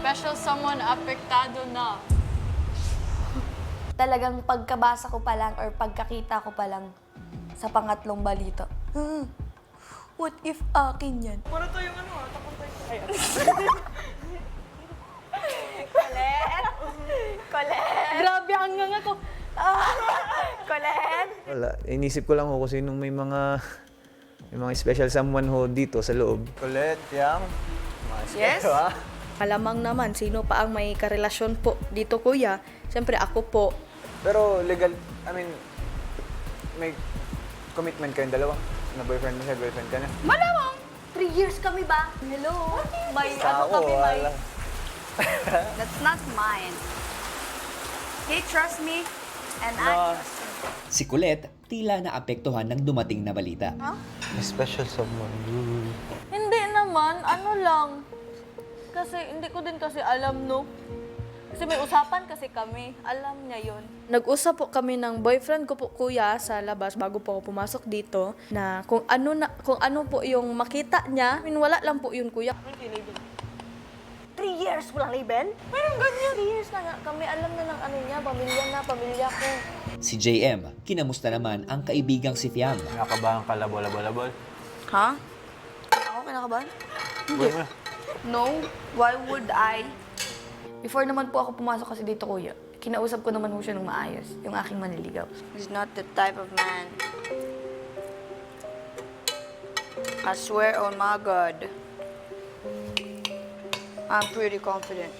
special someone apektado na. Talagang pagkabasa ko pa lang or pagkakita ko pa lang sa pangatlong balita. What if akin yan? Para to yung ano, takot tayo. Colette! Grabe, ang nga ko. Colette! Wala. Inisip ko lang ho kasi nung may mga special someone ho dito sa loob. Colette, Yang. Yes? Malamang naman, sino pa ang may karelasyon po dito, kuya? Siyempre, ako po. Pero legal, I mean, may commitment kayong dalawa? Na boyfriend mo siya, girlfriend ka na? Malamang! 3 years kami ba? Hello? May ano Ako, kami, may... wala. That's not mine. He trusts me and I trust him. Si Colette tila naapektuhan ng dumating na balita. May special someone. Hindi naman, ano lang. Kasi hindi ko din kasi alam, no? Kasi may usapan kasi kami. Alam niya yon. Nag-usap po kami ng boyfriend ko po, kuya, sa labas bago po ako pumasok dito na kung ano po yung makita niya, wala lang po yun, kuya. 3 years walang label? Parang ganyan. 3 years na nga kami. Alam na ng ano niya, pamilya ko. Si JM, kinamusta naman ang kaibigang si Fiam. Nakabahan ka labol. Ha? Ako kinakabahan? Hindi. No, why would I? Before naman po ako pumasok kasi dito, kuya, kinausap ko naman po siya ng maayos, yung aking manliligaw. He's not the type of man. I swear on my God, I'm pretty confident.